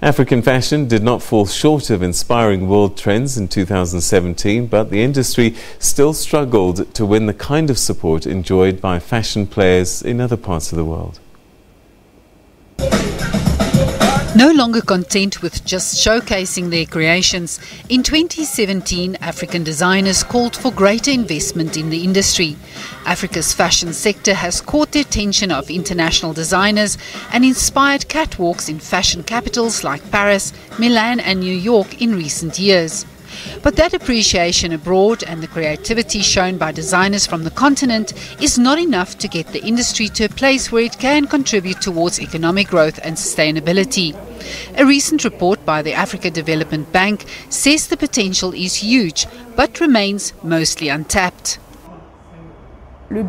African fashion did not fall short of inspiring world trends in 2017, but the industry still struggled to win the kind of support enjoyed by fashion players in other parts of the world. No longer content with just showcasing their creations, in 2017 African designers called for greater investment in the industry. Africa's fashion sector has caught the attention of international designers and inspired catwalks in fashion capitals like Paris, Milan and New York in recent years. But that appreciation abroad and the creativity shown by designers from the continent is not enough to get the industry to a place where it can contribute towards economic growth and sustainability. A recent report by the Africa Development Bank says the potential is huge, but remains mostly untapped. You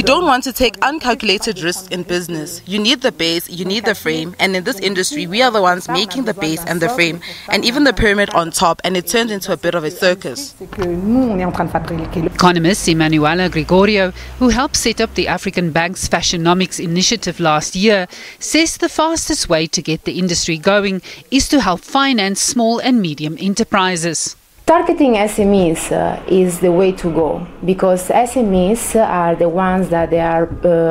don't want to take uncalculated risks in business. You need the base, you need the frame, and in this industry we are the ones making the base and the frame and even the pyramid on top, and it turns into a bit of a circus. Economist Emanuela Gregorio, who helped set up the African Bank's Fashionomics initiative last year, says the fastest way to get the industry going is to help finance small and medium enterprises. Targeting SMEs is the way to go, because SMEs are the ones that they are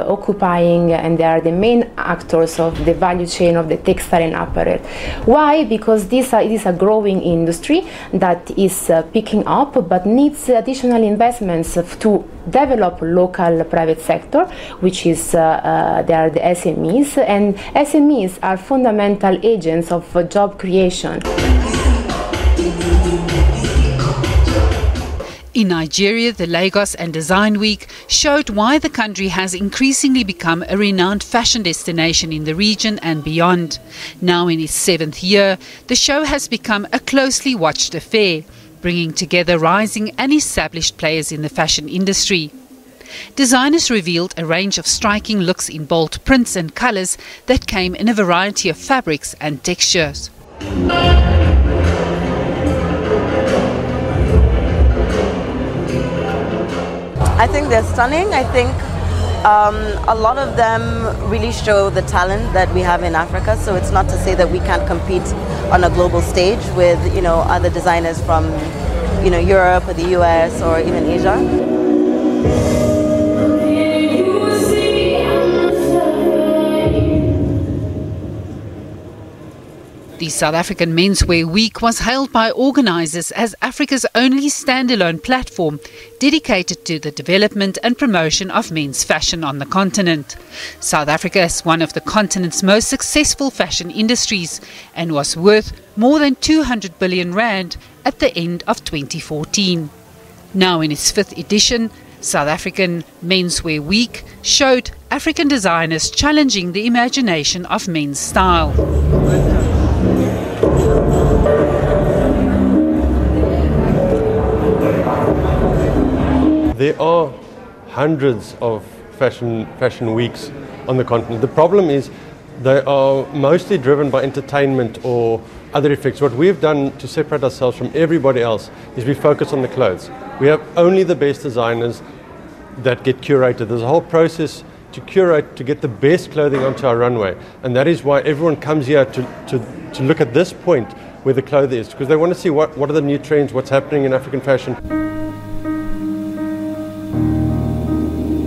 occupying, and they are the main actors of the value chain of the textile and apparel. Why? Because it is a growing industry that is picking up, but needs additional investments to develop local private sector, which is they are the SMEs, and SMEs are fundamental agents of job creation. In Nigeria, the Lagos and Design Week showed why the country has increasingly become a renowned fashion destination in the region and beyond. Now in its 7th year, the show has become a closely watched affair, bringing together rising and established players in the fashion industry. Designers revealed a range of striking looks in bold prints and colors that came in a variety of fabrics and textures. I think they're stunning. I think a lot of them really show the talent that we have in Africa. So it's not to say that we can't compete on a global stage with, other designers from, Europe or the US or even Asia. The South African Menswear Week was hailed by organisers as Africa's only standalone platform dedicated to the development and promotion of men's fashion on the continent. South Africa is one of the continent's most successful fashion industries and was worth more than 200 billion rand at the end of 2014. Now in its 5th edition, South African Menswear Week showed African designers challenging the imagination of men's style. There are hundreds of fashion weeks on the continent. The problem is they are mostly driven by entertainment or other effects. What we've done to separate ourselves from everybody else is we focus on the clothes. We have only the best designers that get curated. There's a whole process to curate to get the best clothing onto our runway, and that is why everyone comes here to look at this point where the clothes is, because they want to see what are the new trends, what's happening in African fashion.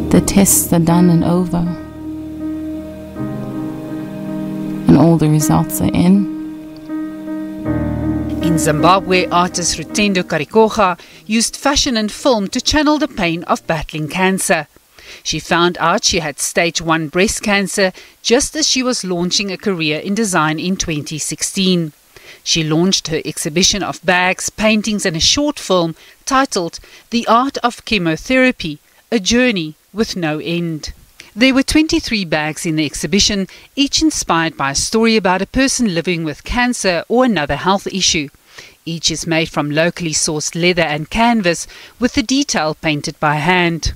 The tests are done and over, and all the results are in. In Zimbabwe, artist Rutendo Karikoga used fashion and film to channel the pain of battling cancer. She found out she had stage 1 breast cancer just as she was launching a career in design in 2016. She launched her exhibition of bags, paintings and a short film titled The Art of Chemotherapy, A Journey with No End. There were 23 bags in the exhibition, each inspired by a story about a person living with cancer or another health issue. Each is made from locally sourced leather and canvas with the detail painted by hand.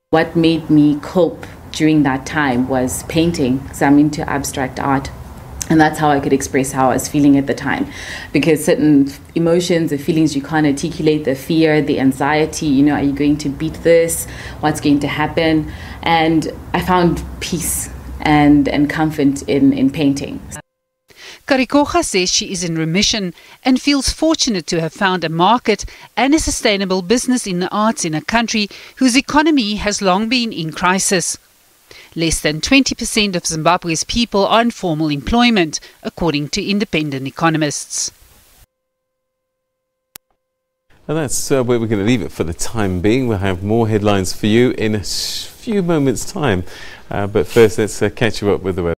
What made me cope during that time was painting, because I'm into abstract art. And that's how I could express how I was feeling at the time. Because certain emotions or feelings you can't articulate, the fear, the anxiety, are you going to beat this? What's going to happen? And I found peace and comfort in painting. Karikoga says she is in remission and feels fortunate to have found a market and a sustainable business in the arts in a country whose economy has long been in crisis. Less than 20% of Zimbabwe's people are in formal employment, according to independent economists. And that's where we're going to leave it for the time being. We'll have more headlines for you in a few moments' time. But first, let's catch you up with the weather.